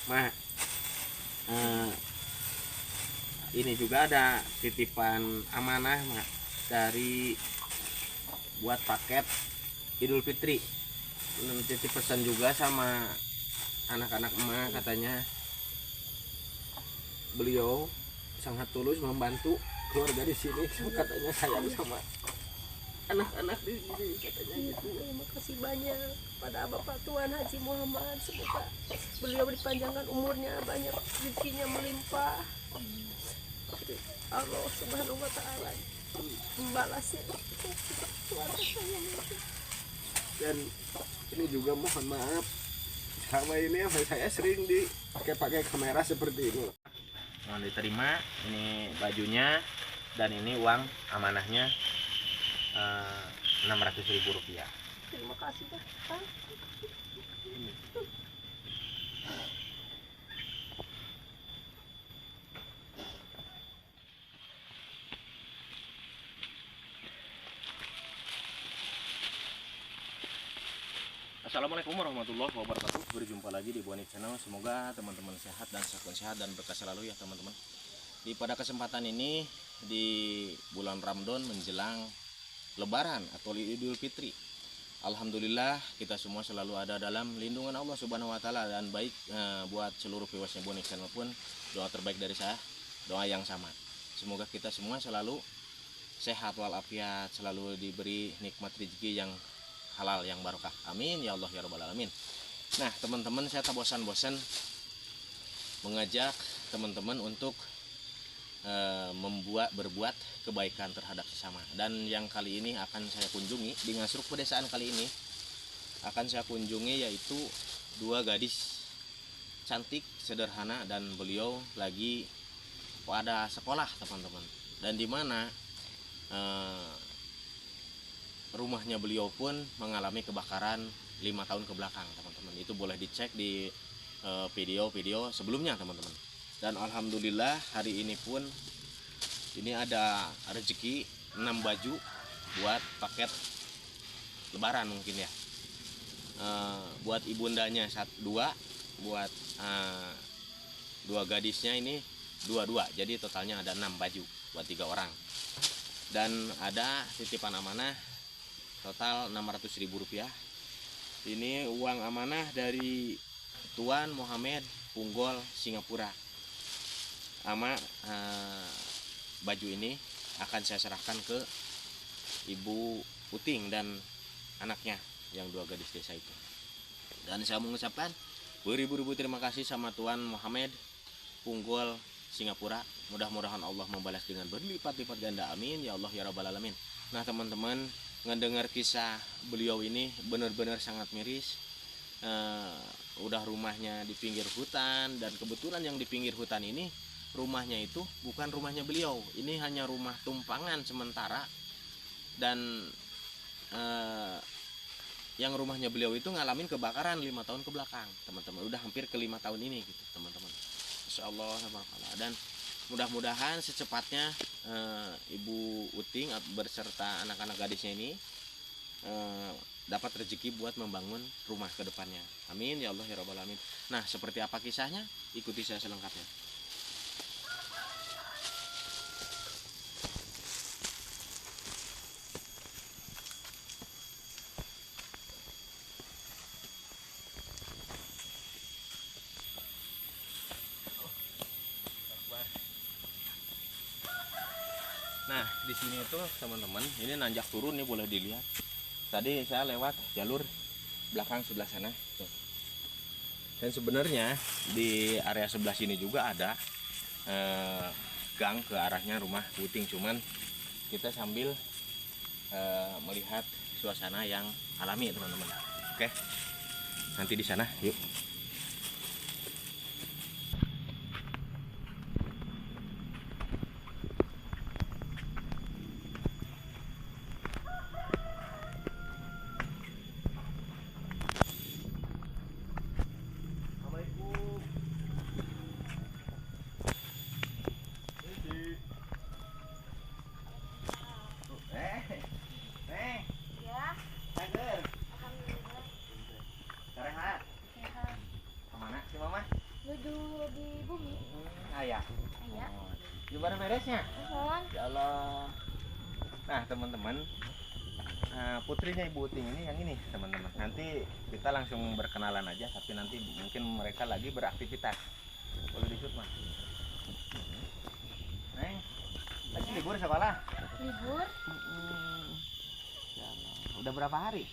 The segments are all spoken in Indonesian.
Mak, eh, ini juga ada titipan amanah Mak dari buat paket Idul Fitri. Titip pesan juga sama anak-anak emak, katanya beliau sangat tulus membantu keluarga di sini, katanya sayang sama anak-anak di sini, katanya gitu. Terima kasih banyak pada Bapak Tuan Haji Muhammad, semoga beliau dipanjangkan umurnya, banyak rezekinya melimpah. Allah Subhanahu wa taala membalasnya keluarga saya. Dan ini juga mohon maaf, sama ini saya sering dipakai kamera seperti ini. Mohon diterima, ini bajunya dan ini uang amanahnya, 600.000 rupiah. Terima kasih Pak. Assalamualaikum warahmatullahi wabarakatuh. Berjumpa lagi di Boni Channel. Semoga teman-teman sehat dan sehat dan berkah selalu ya teman-teman. Pada kesempatan ini di bulan Ramadan menjelang Lebaran atau Idul Fitri, alhamdulillah kita semua selalu ada dalam lindungan Allah Subhanahu wa taala. Dan baik buat seluruh viewers Boni Channel pun, doa terbaik dari saya, doa yang sama. Semoga kita semua selalu sehat walafiat, selalu diberi nikmat rezeki yang halal yang barokah. Amin ya Allah ya rabbal alamin. Nah teman-teman, saya tak bosan-bosan mengajak teman-teman untuk berbuat kebaikan terhadap sesama. Dan yang kali ini akan saya kunjungi di Ngasruk pedesaan, kali ini akan saya kunjungi yaitu dua gadis cantik sederhana, dan beliau lagi pada sekolah teman-teman. Dan di mana rumahnya beliau pun mengalami kebakaran 5 tahun ke belakang teman-teman. Itu boleh dicek di video-video sebelumnya teman-teman. Dan alhamdulillah hari ini pun ini ada rezeki 6 baju buat paket lebaran mungkin ya, buat ibundanya 2, buat dua gadisnya ini 2, jadi totalnya ada 6 baju buat 3 orang. Dan ada titipan amanah total 600.000 rupiah. Ini uang amanah dari Tuan Muhammad Punggol Singapura. Ama baju ini akan saya serahkan ke Ibu Uting dan anaknya yang 2 gadis desa itu. Dan saya mengucapkan beribu-ribu terima kasih sama Tuan Muhammad Punggol Singapura. Mudah-mudahan Allah membalas dengan berlipat-lipat ganda, amin ya Allah ya rabbal alamin. Nah teman-teman, ngedengar kisah beliau ini benar-benar sangat miris. Udah rumahnya di pinggir hutan, dan kebetulan yang di pinggir hutan ini rumahnya itu bukan rumahnya beliau, ini hanya rumah tumpangan sementara. Dan yang rumahnya beliau itu ngalamin kebakaran 5 tahun ke belakang teman-teman, udah hampir ke 5 tahun ini gitu teman-teman. Insya Allah. Dan mudah-mudahan secepatnya Ibu Uting berserta anak-anak gadisnya ini dapat rezeki buat membangun rumah ke depannya. Amin ya Allah ya rabbal alamin. Nah seperti apa kisahnya, ikuti saya selengkapnya. Nah di sini tuh teman-teman, ini nanjak turun nih, boleh dilihat. Tadi saya lewat jalur belakang sebelah sana tuh. Dan sebenarnya di area sebelah sini juga ada gang ke arahnya rumah Uting, cuman kita sambil melihat suasana yang alami teman-teman. Oke, nanti di sana yuk. Ya, Seger, alhamdulillah sehat. sehat. Ayah. Iya. Oh, gimana beresnya? Mohon. Ya Allah. Nah teman-teman, putrinya Ibu Uting ini yang ini teman-teman. Nanti kita langsung berkenalan aja, tapi nanti mungkin mereka lagi beraktivitas. Boleh disut mas. Neng, lagi libur sekolah? Libur Ya Allah. Udah berapa hari?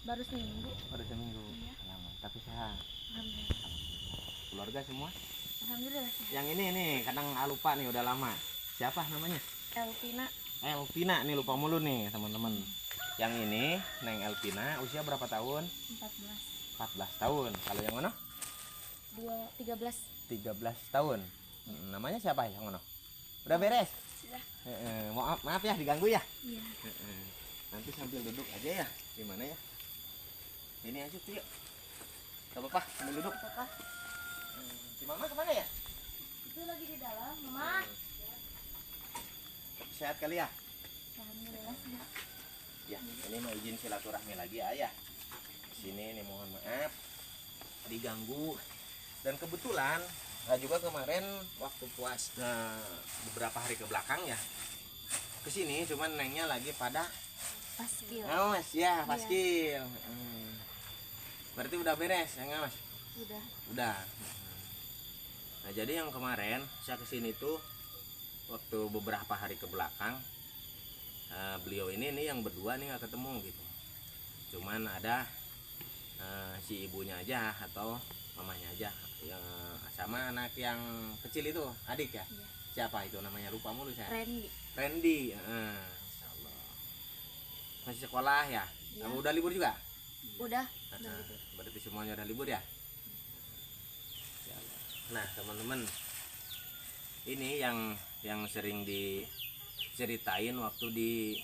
baru seminggu. Baru seminggu. Iya. Lama, tapi sehat. Alhamdulillah. Keluarga semua? Alhamdulillah sehat. Yang ini nih, kadang lupa nih udah lama. Siapa namanya? Elvina Elvina nih, lupa mulu nih teman-teman. Yang ini Neng Elvina usia berapa tahun? 14. 14 tahun. Kalau yang mana? 13. 13 tahun. Namanya siapa yang mana? Udah beres? Sudah. Maaf ya diganggu ya. Iya. Nanti sambil duduk aja ya. Gimana ya? Ini aja tuh yuk. Gak apa-apa, sambil duduk. Apa? Si Mama kemana ya? Itu lagi di dalam, Mama. Sehat kali ya? Alhamdulillah sehat. Ya, ini mau izin silaturahmi lagi ya. Sini nih mohon maaf diganggu. Dan kebetulan juga kemarin waktu puas beberapa hari ke belakang ya kesini, cuman nengnya lagi pada Paskil. ngawas ya, paskil. Berarti udah beres ya ngawas? Udah. Nah jadi yang kemarin saya kesini tuh waktu beberapa hari ke belakang, beliau ini nih yang berdua nih nggak ketemu gitu. Cuman ada si ibunya aja atau mamanya aja yang sama anak yang kecil itu, adik ya? Iya. Siapa itu namanya, lupa mulu saya. Randy. Insyaallah. Masih sekolah ya? Iya. Kamu udah libur juga? Udah. Berarti semuanya udah libur ya? Nah teman-teman, ini yang sering diceritain waktu di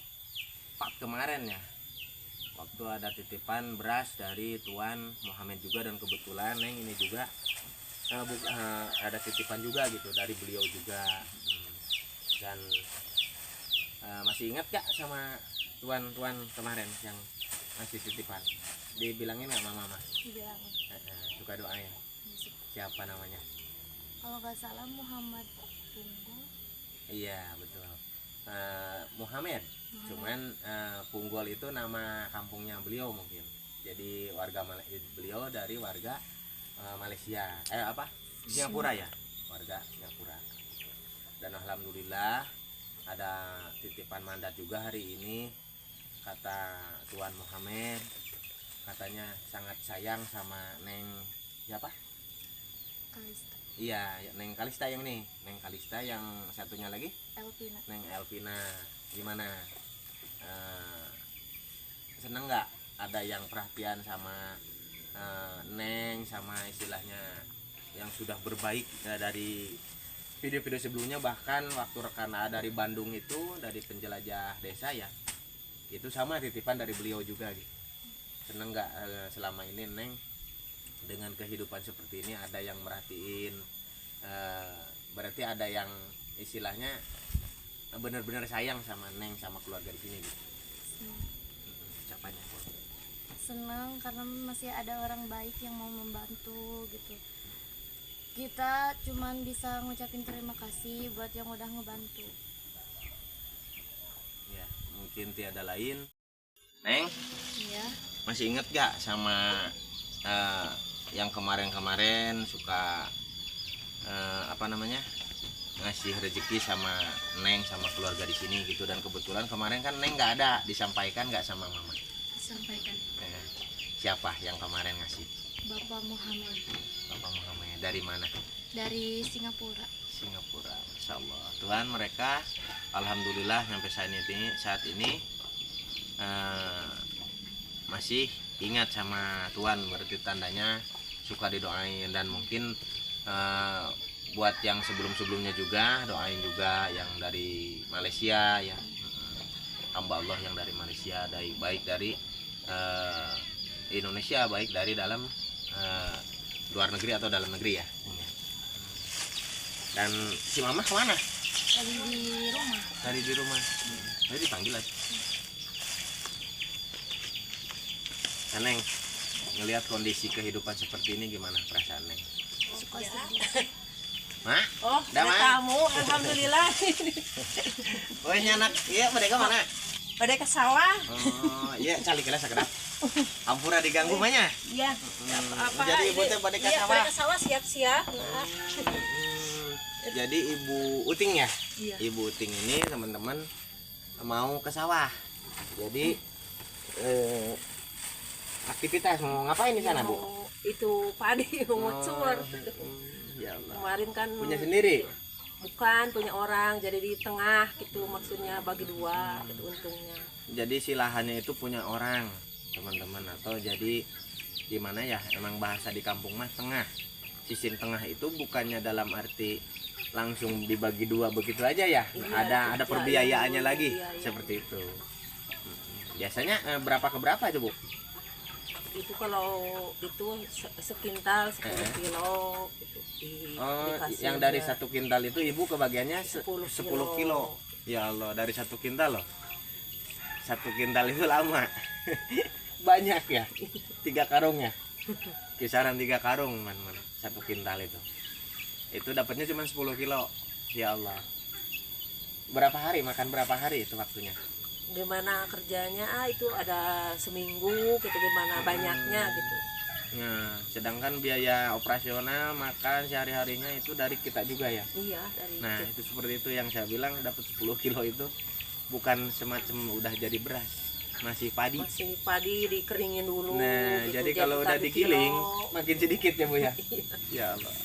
Pak kemarin ya, waktu ada titipan beras dari Tuan Muhammad juga, dan kebetulan Neng ini juga ada titipan juga gitu dari beliau juga. Dan masih ingat gak sama Tuan kemarin yang masih titipan? Dibilangin gak mama? Dibilang. Suka doain. Siapa namanya? Kalau nggak salah Muhammad Punggol. Iya betul. Muhammad. Cuman Punggol itu nama kampungnya beliau mungkin. Jadi beliau dari warga Malaysia. Singapura ya. Warga Singapura. Dan alhamdulillah ada titipan mandat juga hari ini. Kata Tuan Muhammad, katanya sangat sayang sama Neng siapa? Kalista. Iya, Neng Kalista yang nih, Neng Kalista yang satunya lagi? Elvina. Neng Elvina. Gimana? Seneng nggak ada yang perhatian sama Neng, sama istilahnya yang sudah berbaik dari video-video sebelumnya, bahkan waktu rekan dari Bandung itu, dari penjelajah desa ya, itu sama titipan dari beliau juga gitu. Seneng nggak selama ini Neng dengan kehidupan seperti ini, ada yang merhatiin, berarti ada yang istilahnya benar-benar sayang sama Neng sama keluarga di sini gitu. Ucapannya Senang karena masih ada orang baik yang mau membantu gitu. Kita cuman bisa ngucapin terima kasih buat yang udah ngebantu. ya, mungkin tiada lain. Neng, Iya. masih inget gak sama yang kemarin suka ngasih rezeki sama Neng sama keluarga di sini gitu, dan kebetulan kemarin kan Neng nggak ada, disampaikan nggak sama mama? Sampaikan. Siapa yang kemarin ngasih? Bapak Muhammad Bapak Muhammad. Dari mana? dari Singapura. Singapura. Masya Allah. Tuhan, mereka alhamdulillah sampai saat ini masih ingat sama Tuhan, berarti tandanya suka didoain. Dan mungkin buat yang sebelumnya juga doain juga yang dari Malaysia ya, hamba Allah yang dari Malaysia, baik dari Indonesia, baik dari dalam luar negeri atau dalam negeri ya. Dan si mama kemana? Tadi di rumah. Dari di rumah. Jadi dipanggil aja. Neng, ngelihat kondisi kehidupan seperti ini gimana perasaan Neng? Suka sedih. Mak? Oh, Dah, ada Mak? tamu, alhamdulillah. Oh, ini anak, iya mereka mana? Pada ke sawah. Oh, iya cali kira sakedap. Ampura diganggu banyak. Iya. Apa? Jadi ibu teh pada ke Iya, sawah. pada ke sawah siap-siap. Jadi Ibu Uting ya? Iya. Ibu Uting ini teman-teman mau ke sawah. Jadi aktivitas mau ngapain di sana, Bu? Itu padi mengucur. Ya Allah. Kemarin kan Punya sendiri? bukan punya orang, jadi di tengah gitu maksudnya bagi dua gitu untungnya. Jadi si lahannya itu punya orang, teman-teman, atau jadi gimana ya? Emang bahasa di kampung mah tengah. Sisi tengah itu bukannya dalam arti langsung dibagi dua begitu aja ya. Iya, Ada kerja perbiayaannya dulu, lagi iya. seperti itu. Biasanya berapa ke berapa aja, Bu? Itu kalau itu sekintal 10 kilo gitu. Oh, Dikasih yang dari dia. 1 kintal itu ibu kebagiannya 10 10 kilo. Ya Allah, dari 1 kintal loh. 1 kintal itu lama. Banyak ya. 3 karung ya. Kisaran 3 karung, man. 1 kintal itu. Itu dapatnya cuma 10 kilo. Ya Allah. Berapa hari makan berapa hari itu waktunya? Gimana kerjanya itu ada seminggu gitu, gimana banyaknya gitu. Nah, sedangkan biaya operasional makan sehari-harinya itu dari kita juga ya. Iya, dari Nah, itu seperti itu yang saya bilang dapat 10 kilo itu bukan semacam udah jadi beras, masih padi. masih padi dikeringin dulu Nah, gitu, jadi kalau udah tadi digiling kilo. makin sedikit ya, Bu ya. Iya. Ya Allah.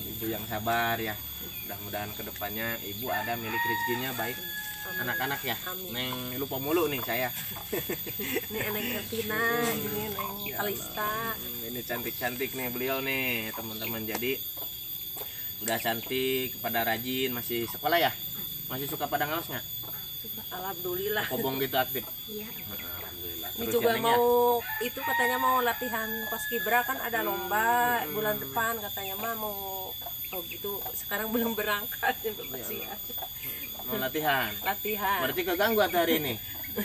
Ibu yang sabar ya. Mudah-mudahan kedepannya ibu ada milik rezekinya baik. Amin. Anak-anak ya. Amin. Neng lupa mulu nih saya. Ini Neng Ertina, ini Neng Kalista. Ini cantik-cantik nih beliau nih, teman-teman. Jadi udah cantik, pada rajin, masih sekolah ya? Masih suka pada ngaos nggak? Alhamdulillah. Kobong gitu aktif. Iya. Alhamdulillah. Ini Terus juga ya, Neng, mau itu katanya mau latihan paskibra kan ada lomba bulan depan katanya mah mau gitu. Sekarang belum berangkat masih mau latihan. latihan. Berarti keganggu atau hari ini?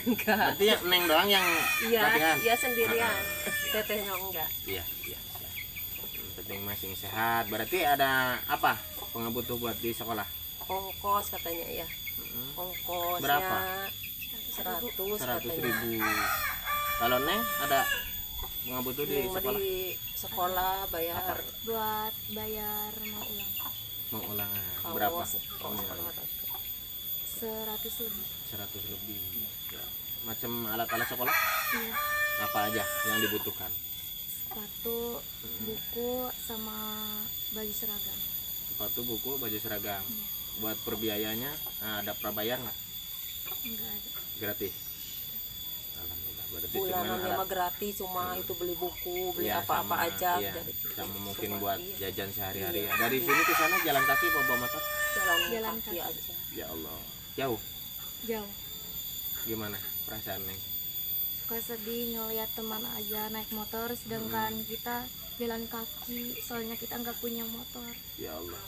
Enggak. Berarti ya Neng doang yang Iya, latihan. iya sendirian. Tetehnya enggak. Iya. Yang penting masing sehat. Berarti ada apa pengebutuh buat di sekolah? Ongkos katanya ya. Ongkosnya Berapa? 100 100.000. katanya. Kalau Neng ada pengebutuh di Mau sekolah? di sekolah bayar Buat bayar mau ulang Mau ulangan kaos, berapa? kaos olahraga. 100 lebih. 100 lebih. Ya. Macam alat-alat sekolah Iya. apa aja yang dibutuhkan? Sepatu, buku, sama baju seragam. Sepatu, buku, baju seragam. Iya. Buat perbiayanya ada prabayar nggak? Enggak ada. Gratis. Alhamdulillah. Berarti Bulanannya alat- mah gratis, cuma itu beli buku, beli ya, apa-apa sama, aja iya, dari sama mungkin cuma, buat iya, jajan sehari-hari Iya. ya. Dari sini ke sana jalan kaki apa bawa motor? jalan kaki aja. Ya Allah. Jauh. Jauh. Gimana perasaan Neng? Suka sedih ngeliat teman aja naik motor, sedangkan kita jalan kaki. Soalnya kita nggak punya motor. Ya Allah.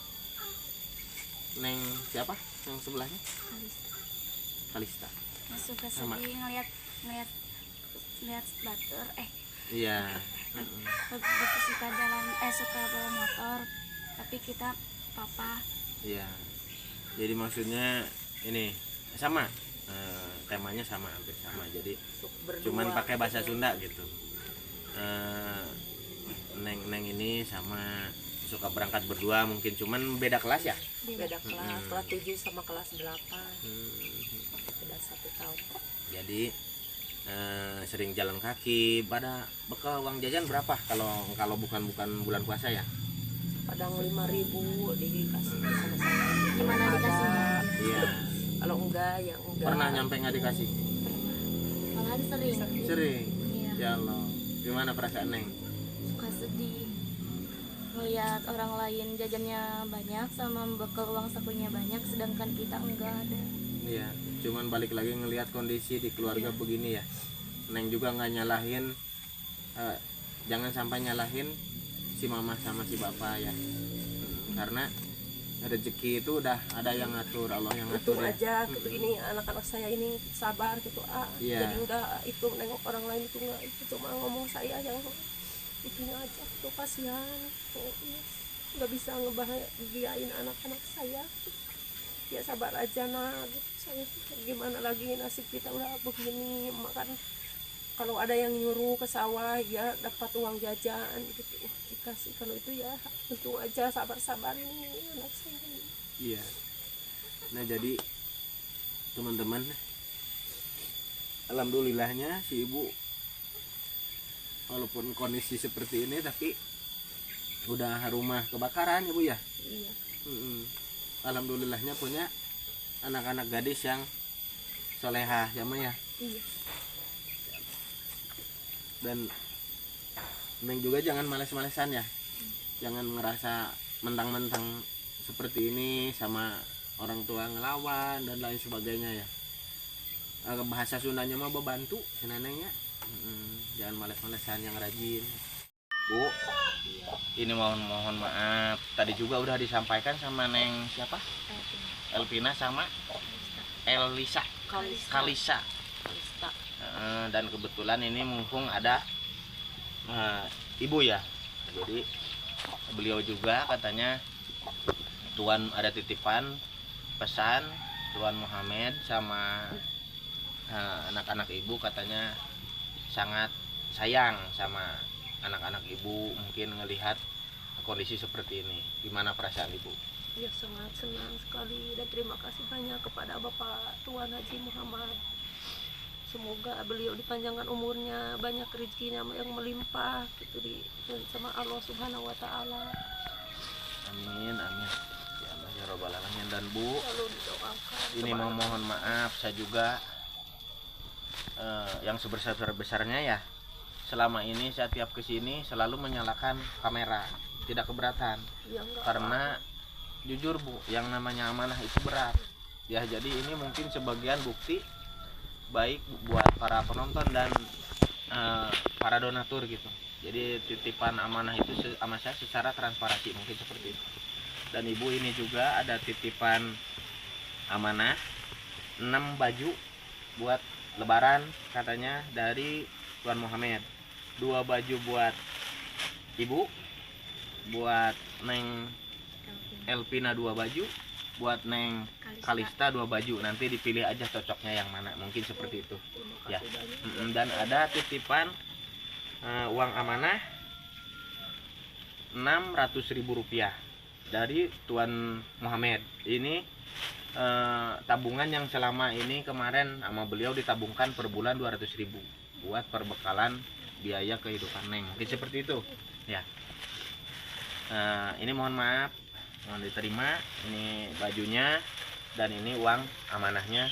Neng siapa? Yang sebelahnya? Habis. Kalista. Suka Sama. sedih ngeliat batur. Iya. Begitu suka jalan, suka bawa motor. Tapi kita papa. Iya. Jadi maksudnya ini sama temanya sama hampir sama. Jadi Berdua. cuman pakai bahasa Sunda gitu. Neng ini sama suka berangkat berdua mungkin cuman beda kelas ya. Beda kelas, kelas 7 sama kelas 8. Beda 1 tahun. Jadi sering jalan kaki. Pada bekal uang jajan berapa kalau bukan bulan puasa ya? Kadang 5.000 dikasih sama saya. Gimana dikasihnya? Iya. Kalau enggak ya enggak. Pernah nyampe nggak dikasih? Malahan sering. Sering. Iya. Ya Allah. Gimana perasaan Neng? Suka sedih melihat orang lain jajannya banyak sama bekal uang sakunya banyak, sedangkan kita enggak ada. Iya. Cuman balik lagi ngelihat kondisi di keluarga begini ya. Neng juga nggak nyalahin. Jangan sampai nyalahin si mama sama si bapak ya. Karena rezeki itu udah ada yang ngatur, Allah yang Untung ngatur ya. aja gitu, ini anak-anak saya ini sabar gitu Iya. jadi enggak itu nengok orang lain itu enggak, itu cuma ngomong saya yang itunya aja tuh kasihan. Oh, iya. nggak bisa ngebahagiain anak-anak saya. Ya sabar aja nak, gitu. Saya gimana lagi, nasib kita udah begini. Makan kalau ada yang nyuruh ke sawah ya dapat uang jajan gitu dikasih, kalau itu ya untung aja sabar-sabar ini anak saya. Iya. Nah jadi teman-teman, alhamdulillahnya si ibu walaupun kondisi seperti ini tapi udah rumah kebakaran ya bu ya. Iya. Alhamdulillahnya punya anak-anak gadis yang solehah ya Ma ya. Iya. Dan Neng juga jangan males-malesan ya, jangan ngerasa mentang-mentang seperti ini sama orang tua ngelawan dan lain sebagainya ya. Bahasa Sundanya mah bebantu si nenengnya. Jangan males-malesan, yang rajin Bu. Ini mohon maaf tadi juga udah disampaikan sama Neng siapa, Elvina sama Elisa Kalisa. Dan kebetulan ini mumpung ada ibu ya, jadi beliau juga katanya Tuan ada titipan pesan Tuan Muhammad sama anak-anak ibu, katanya sangat sayang sama anak-anak ibu, mungkin ngelihat kondisi seperti ini. Gimana perasaan ibu? Ya sangat senang sekali dan terima kasih banyak kepada Bapak Tuan Haji Muhammad. Semoga beliau dipanjangkan umurnya, banyak rezekinya yang melimpah gitu sama Allah Subhanahu wa taala. Amin amin. Ya Allah ya robbal alamin. Dan Bu, Lalu didoakan. ini mau mohon maaf saya juga yang sebesar-besarnya ya. Selama ini saya tiap kesini selalu menyalakan kamera, tidak keberatan. Ya, Karena jujur Bu, yang namanya amanah itu berat. Ya jadi ini mungkin sebagian bukti baik buat para penonton dan para donatur gitu. Jadi titipan amanah itu sama saya secara transparansi, mungkin seperti itu. Dan ibu ini juga ada titipan amanah 6 baju buat lebaran katanya dari Tuan Muhammad. 2 baju buat ibu, buat Neng Elvina 2 baju, buat Neng Kalista 2 baju. Nanti dipilih aja cocoknya yang mana, mungkin seperti itu ya. Dan ada titipan uang amanah 600.000 rupiah dari Tuan Muhammad. Ini tabungan yang selama ini kemarin sama beliau ditabungkan per bulan 200.000 buat perbekalan biaya kehidupan Neng, mungkin seperti itu ya. Ini mohon maaf, mohon diterima, ini bajunya dan ini uang amanahnya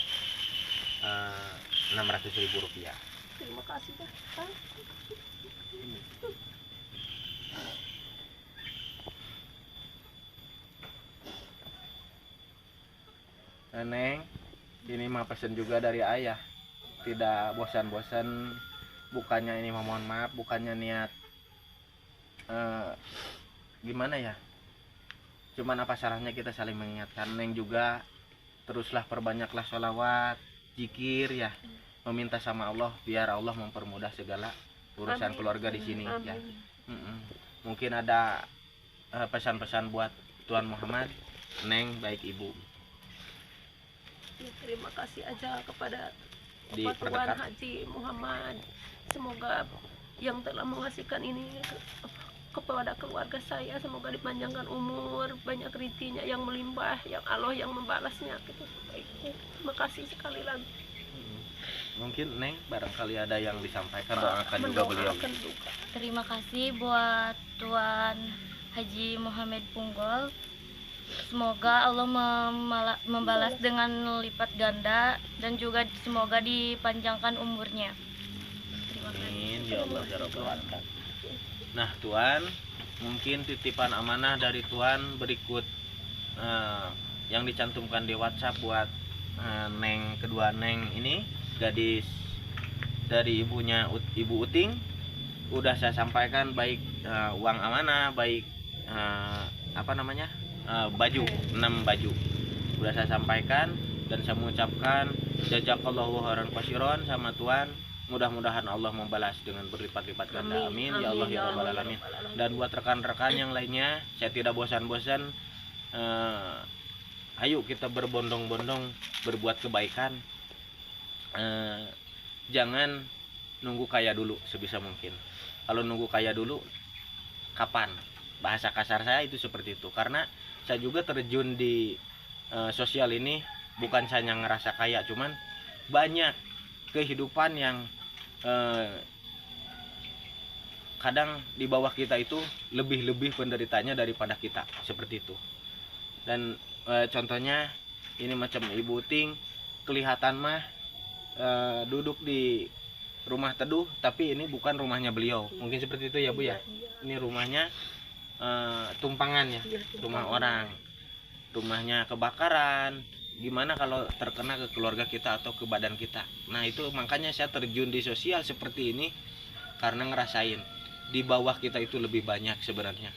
600.000 rupiah. Terima kasih Pak. Neng, ini mah pesan juga dari ayah, tidak bosan-bosan. Bukannya ini mohon maaf, bukannya niat gimana ya, cuman apa salahnya kita saling mengingatkan. Neng juga teruslah perbanyaklah sholawat, zikir ya, meminta sama Allah biar Allah mempermudah segala urusan keluarga di sini ya. Mungkin ada pesan-pesan buat Tuan Muhammad, Neng baik ibu. Ya, terima kasih aja kepada Di Bapak Tuan perdekat. Haji Muhammad. Semoga yang telah mengasihkan ini kepada keluarga saya, semoga dipanjangkan umur, banyak rezekinya yang melimpah, yang Allah yang membalasnya gitu. Terima kasih sekali lagi. Mungkin Neng barangkali ada yang disampaikan, doakan juga beliau. Mendoakan juga. Terima kasih buat Tuan Haji Muhammad Punggol. Semoga Allah membalas dengan lipat ganda dan juga semoga dipanjangkan umurnya. Terima kasih. Amin ya Allah ya Rabbal alamin. Nah Tuan, mungkin titipan amanah dari Tuan berikut yang dicantumkan di WhatsApp buat Neng, kedua Neng ini, gadis dari ibunya Ibu Uting. Udah saya sampaikan baik uang amanah, baik baju, 6 baju udah saya sampaikan. Dan saya mengucapkan jazakallahu khairan katsiran sama Tuan. mudah-mudahan Allah membalas dengan berlipat-lipat ganda. Amin ya Allah ya Rabbal alamin. Dan buat rekan-rekan yang lainnya, saya tidak bosan-bosan, ayo kita berbondong-bondong berbuat kebaikan. Jangan nunggu kaya dulu sebisa mungkin. Kalau nunggu kaya dulu, kapan? Bahasa kasar saya itu seperti itu. Karena saya juga terjun di sosial ini, bukan saya ngerasa kaya, cuman banyak kehidupan yang kadang di bawah kita itu lebih penderitanya daripada kita, seperti itu. Dan contohnya ini macam Ibu Ting, kelihatan mah duduk di rumah teduh, tapi ini bukan rumahnya beliau, mungkin seperti itu ya Bu ya. Ini rumahnya tumpangan ya, rumah orang, rumahnya kebakaran. Gimana kalau terkena ke keluarga kita atau ke badan kita? Nah itu makanya saya terjun di sosial seperti ini, karena ngerasain di bawah kita itu lebih banyak sebenarnya,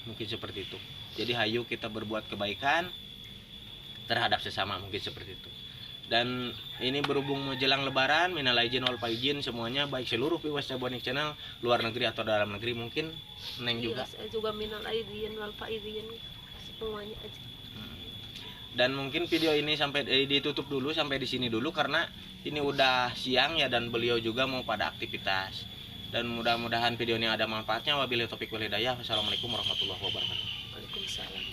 mungkin seperti itu. Jadi hayu kita berbuat kebaikan terhadap sesama, mungkin seperti itu. Dan ini berhubung menjelang lebaran, minal aidin wal faizin semuanya, baik seluruh viewers Bonik Channel, luar negeri atau dalam negeri, mungkin Neng juga. Saya juga minal aidin wal faizin semuanya aja. Dan mungkin video ini sampai ditutup dulu sampai di sini dulu, karena ini udah siang ya, dan beliau juga mau pada aktivitas. Dan mudah-mudahan video ini ada manfaatnya. Wabillahi taufik wal hidayah. Wassalamualaikum warahmatullahi wabarakatuh. Waalaikumsalam.